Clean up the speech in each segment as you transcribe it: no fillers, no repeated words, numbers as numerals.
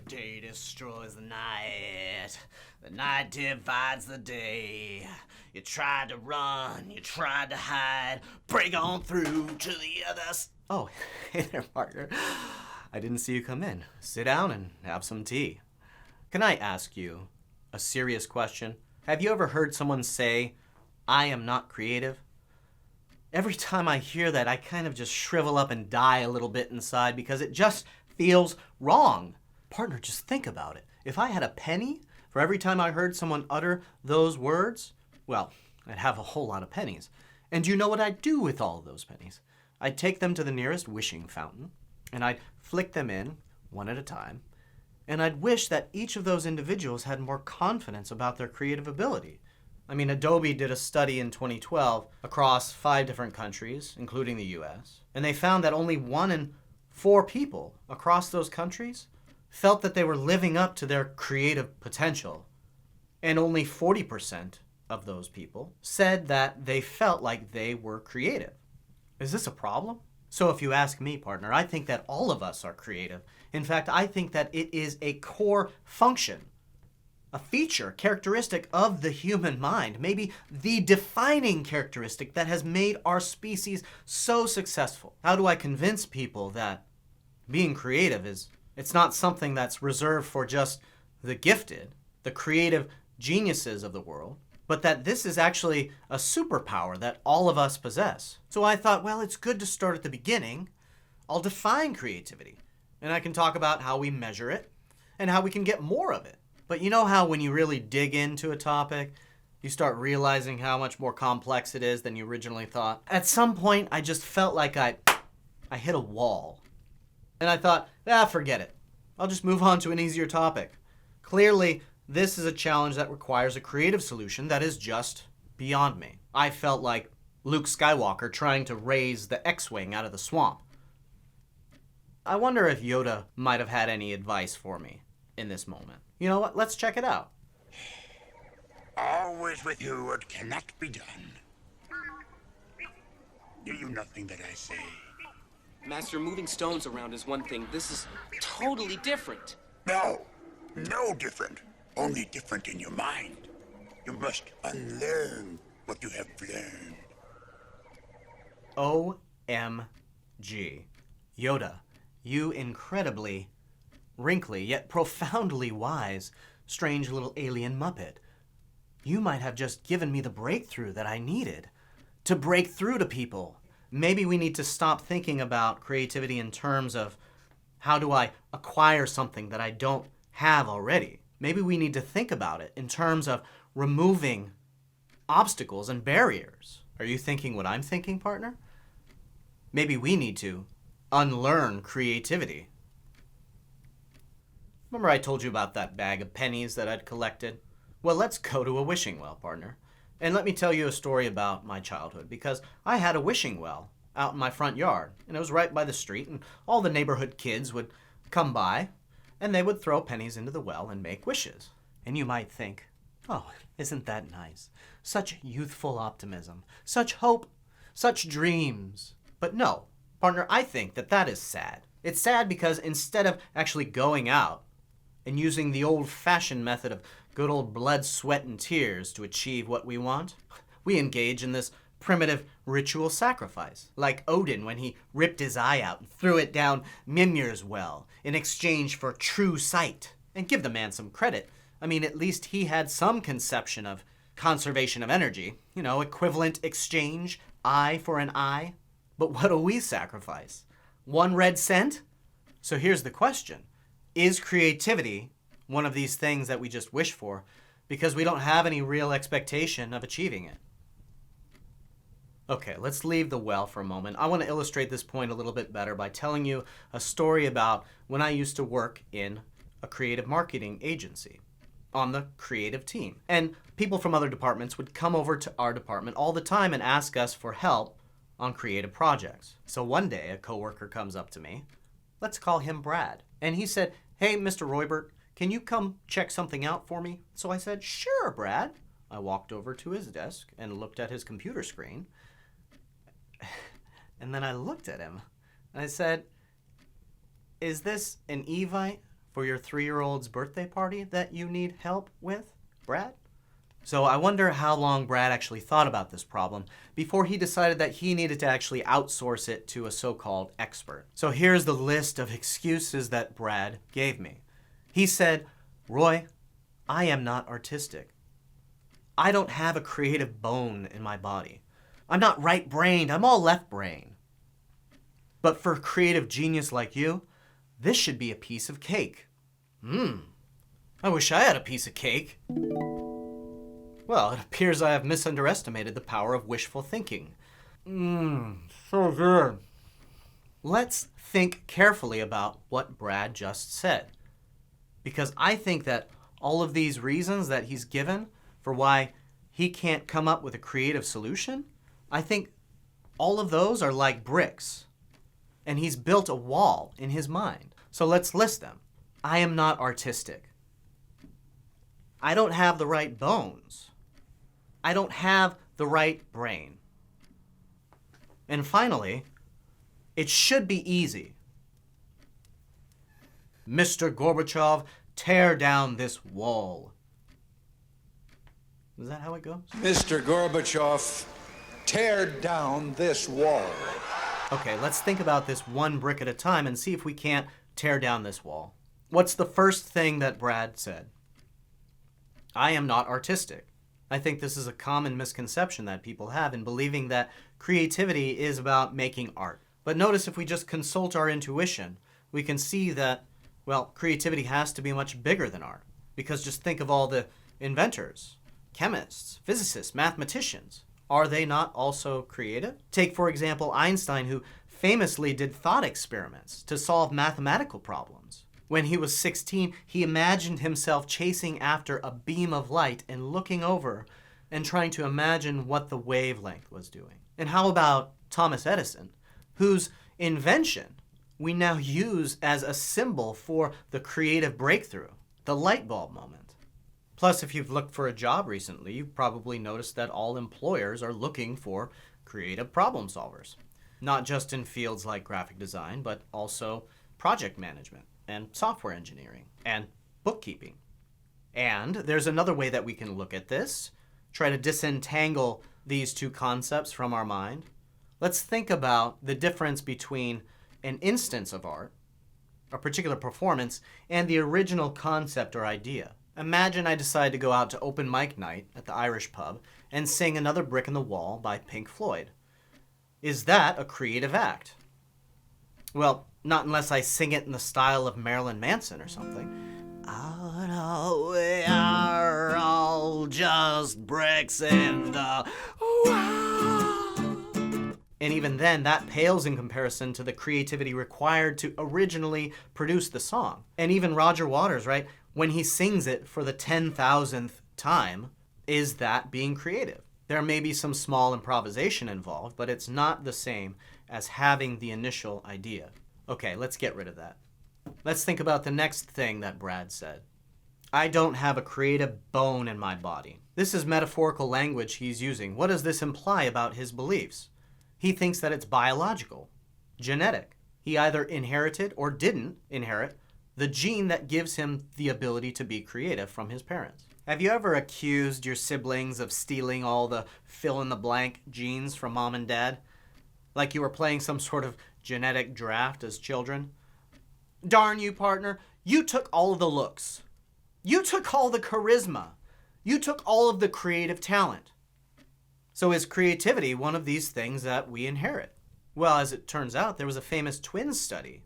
day destroys the night divides the day. You tried to run, you tried to hide, break on through to the others. Oh, hey there, partner. I didn't see you come in. Sit down and have some tea. Can I ask you a serious question? Have you ever heard someone say, I am not creative? Every time I hear that, I kind of just shrivel up and die a little bit inside because it just feels wrong. Partner, just think about it. If I had a penny for every time I heard someone utter those words, well, I'd have a whole lot of pennies. And you know what I'd do with all of those pennies? I'd take them to the nearest wishing fountain, and I'd flick them in one at a time, and I'd wish that each of those individuals had more confidence about their creative ability. I mean, Adobe did a study in 2012 across 5 different countries, including the US, and they found that only 1 in 4 people across those countries felt that they were living up to their creative potential, and only 40% of those people said that they felt like they were creative. Is this a problem? So if you ask me, partner, I think that all of us are creative. In fact, I think that it is a core function, a feature, characteristic of the human mind, maybe the defining characteristic that has made our species so successful. How do I convince people that being creative it's not something that's reserved for just the gifted, the creative geniuses of the world, but that this is actually a superpower that all of us possess? So I thought, well, it's good to start at the beginning. I'll define creativity, and I can talk about how we measure it and how we can get more of it. But you know how when you really dig into a topic, you start realizing how much more complex it is than you originally thought? At some point, I just felt like I hit a wall. And I thought, forget it. I'll just move on to an easier topic. Clearly, this is a challenge that requires a creative solution that is just beyond me. I felt like Luke Skywalker trying to raise the X-Wing out of the swamp. I wonder if Yoda might have had any advice for me in this moment. You know what? Let's check it out. Always with you what cannot be done. Do you nothing that I say? Master, moving stones around is one thing. This is totally different. No different. Only different in your mind. You must unlearn what you have learned. OMG. Yoda, you incredibly wrinkly, yet profoundly wise, strange little alien Muppet. You might have just given me the breakthrough that I needed to break through to people. Maybe we need to stop thinking about creativity in terms of how do I acquire something that I don't have already. Maybe we need to think about it in terms of removing obstacles and barriers. Are you thinking what I'm thinking, partner? Maybe we need to unlearn creativity. Remember I told you about that bag of pennies that I'd collected? Well, let's go to a wishing well, partner. And let me tell you a story about my childhood, because I had a wishing well out in my front yard, and it was right by the street, and all the neighborhood kids would come by, and they would throw pennies into the well and make wishes. And you might think, oh, isn't that nice? Such youthful optimism, such hope, such dreams. But no, partner, I think that is sad. It's sad because instead of actually going out and using the old-fashioned method of good old blood, sweat, and tears to achieve what we want, we engage in this primitive ritual sacrifice, like Odin when he ripped his eye out and threw it down Mimir's well in exchange for true sight. And give the man some credit. I mean, at least he had some conception of conservation of energy, equivalent exchange, eye for an eye. But what do we sacrifice? 1 red cent? So here's the question. Is creativity one of these things that we just wish for because we don't have any real expectation of achieving it? Okay, let's leave the well for a moment. I want to illustrate this point a little bit better by telling you a story about when I used to work in a creative marketing agency on the creative team. And people from other departments would come over to our department all the time and ask us for help on creative projects. So one day, a coworker comes up to me. Let's call him Brad. And he said, "Hey, Mr. Roybert, can you come check something out for me?" So I said, "Sure, Brad." I walked over to his desk and looked at his computer screen. And then I looked at him and I said, "Is this an Evite for your 3-year-old's birthday party that you need help with, Brad? So I wonder how long Brad actually thought about this problem before he decided that he needed to actually outsource it to a so-called expert. So here's the list of excuses that Brad gave me. He said, Roy, I am not artistic. I don't have a creative bone in my body. I'm not right-brained, I'm all left-brained. But for a creative genius like you, this should be a piece of cake. I wish I had a piece of cake. Well, it appears I have misunderestimated the power of wishful thinking. So good. Let's think carefully about what Brad just said. Because I think that all of these reasons that he's given for why he can't come up with a creative solution, I think all of those are like bricks. And he's built a wall in his mind. So let's list them. I am not artistic. I don't have the right bones. I don't have the right brain. And finally, it should be easy. Mr. Gorbachev, tear down this wall. Is that how it goes? Mr. Gorbachev, tear down this wall. Okay, let's think about this one brick at a time and see if we can't tear down this wall. What's the first thing that Brad said? I am not artistic. I think this is a common misconception that people have in believing that creativity is about making art. But notice if we just consult our intuition, we can see that, well, creativity has to be much bigger than art. Because just think of all the inventors, chemists, physicists, mathematicians. Are they not also creative? Take, for example, Einstein, who famously did thought experiments to solve mathematical problems. When he was 16, he imagined himself chasing after a beam of light and looking over and trying to imagine what the wavelength was doing. And how about Thomas Edison, whose invention we now use as a symbol for the creative breakthrough, the light bulb moment? Plus, if you've looked for a job recently, you've probably noticed that all employers are looking for creative problem solvers. Not just in fields like graphic design, but also project management and software engineering and bookkeeping. And there's another way that we can look at this, try to disentangle these two concepts from our mind. Let's think about the difference between an instance of art, a particular performance, and the original concept or idea. Imagine I decide to go out to open mic night at the Irish pub and sing Another Brick in the Wall by Pink Floyd. Is that a creative act? Well, not unless I sing it in the style of Marilyn Manson or something. Oh no, we are all just bricks in the wall. And even then, that pales in comparison to the creativity required to originally produce the song. And even Roger Waters, right? When he sings it for the 10,000th time, is that being creative? There may be some small improvisation involved, but it's not the same as having the initial idea. Okay, let's get rid of that. Let's think about the next thing that Brad said. I don't have a creative bone in my body. This is metaphorical language he's using. What does this imply about his beliefs? He thinks that it's biological, genetic. He either inherited or didn't inherit the gene that gives him the ability to be creative from his parents. Have you ever accused your siblings of stealing all the fill-in-the-blank genes from mom and dad? Like you were playing some sort of genetic draft as children? Darn you, partner, you took all of the looks. You took all the charisma. You took all of the creative talent. So is creativity one of these things that we inherit? Well, as it turns out, there was a famous twins study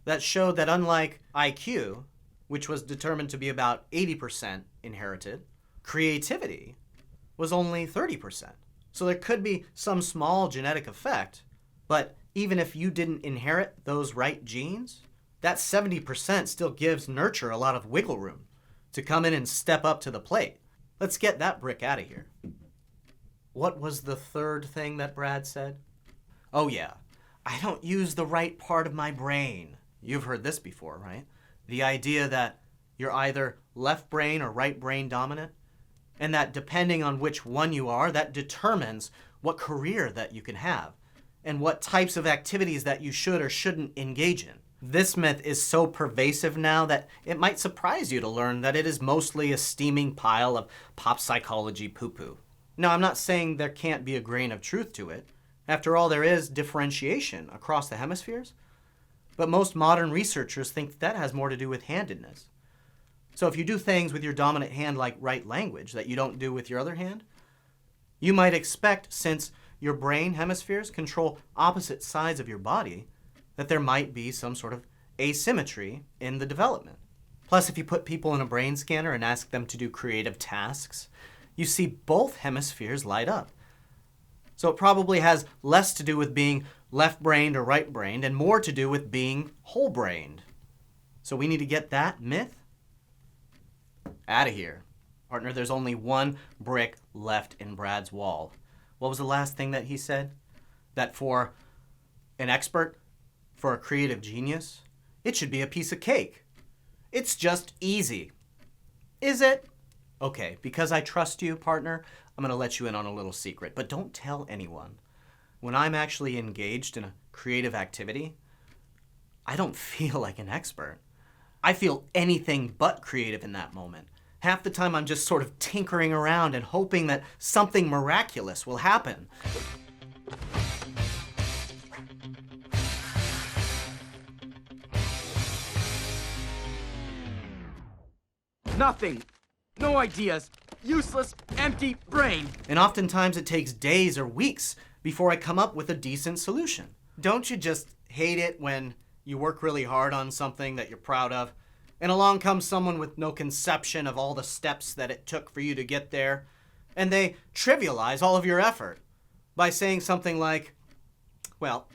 that showed that unlike IQ, which was determined to be about 80% inherited, creativity was only 30%. So there could be some small genetic effect, but even if you didn't inherit those right genes, that 70% still gives nurture a lot of wiggle room to come in and step up to the plate. Let's get that brick out of here. What was the third thing that Brad said? Oh yeah, I don't use the right part of my brain. You've heard this before, right? The idea that you're either left brain or right brain dominant, and that depending on which one you are, that determines what career that you can have and what types of activities that you should or shouldn't engage in. This myth is so pervasive now that it might surprise you to learn that it is mostly a steaming pile of pop psychology poo-poo. Now, I'm not saying there can't be a grain of truth to it. After all, there is differentiation across the hemispheres. But most modern researchers think that has more to do with handedness. So if you do things with your dominant hand like write language that you don't do with your other hand, you might expect, since your brain hemispheres control opposite sides of your body, that there might be some sort of asymmetry in the development. Plus, if you put people in a brain scanner and ask them to do creative tasks, you see both hemispheres light up. So it probably has less to do with being left-brained or right-brained and more to do with being whole-brained. So we need to get that myth out of here. Partner, there's only one brick left in Brad's wall. What was the last thing that he said? That for an expert, for a creative genius, it should be a piece of cake. It's just easy. Is it? Okay, because I trust you, partner, I'm going to let you in on a little secret, but don't tell anyone. When I'm actually engaged in a creative activity, I don't feel like an expert. I feel anything but creative in that moment. Half the time I'm just sort of tinkering around and hoping that something miraculous will happen. Nothing. No ideas. Useless, empty brain. And oftentimes it takes days or weeks before I come up with a decent solution. Don't you just hate it when you work really hard on something that you're proud of, and along comes someone with no conception of all the steps that it took for you to get there, and they trivialize all of your effort by saying something like, well,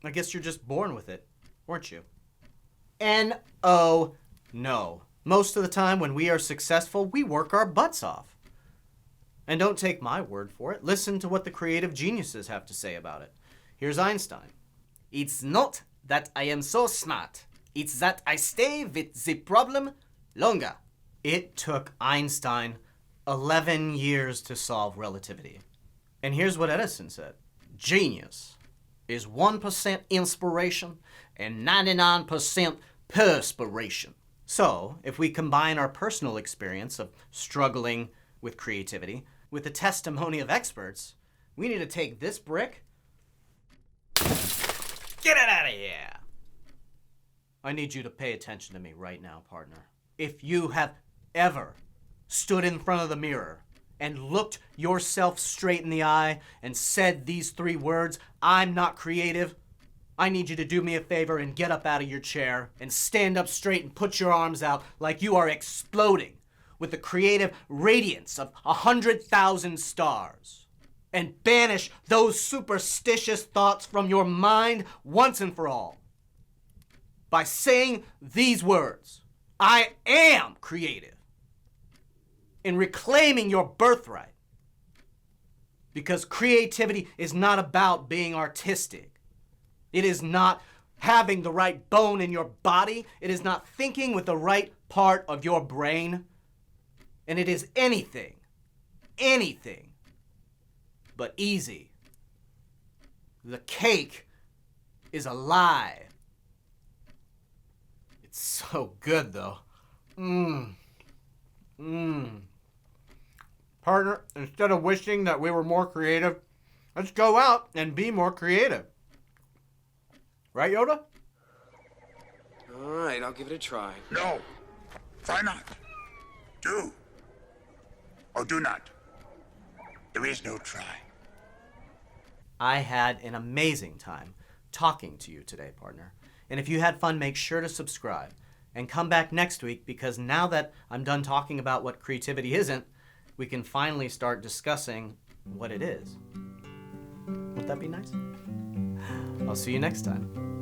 I guess you're just born with it, weren't you? N-O, no. Most of the time when we are successful, we work our butts off. And don't take my word for it. Listen to what the creative geniuses have to say about it. Here's Einstein. It's not that I am so smart. It's that I stay with the problem longer. It took Einstein 11 years to solve relativity. And here's what Edison said. Genius is 1% inspiration and 99% perspiration. So, if we combine our personal experience of struggling with creativity with the testimony of experts, we need to take this brick. Get it out of here! I need you to pay attention to me right now, partner. If you have ever stood in front of the mirror and looked yourself straight in the eye and said these 3 words, I'm not creative, I need you to do me a favor and get up out of your chair and stand up straight and put your arms out like you are exploding with the creative radiance of 100,000 stars. And banish those superstitious thoughts from your mind once and for all. By saying these words, I am creative. In reclaiming your birthright. Because creativity is not about being artistic. It is not having the right bone in your body. It is not thinking with the right part of your brain. And it is anything but easy. The cake is a lie. It's so good, though. Partner, instead of wishing that we were more creative, let's go out and be more creative. Right, Yoda? All right, I'll give it a try. No. Try not. Do. Or do not. There is no try. I had an amazing time talking to you today, partner. And if you had fun, make sure to subscribe. And come back next week, because now that I'm done talking about what creativity isn't, we can finally start discussing what it is. Won't that be nice? I'll see you next time.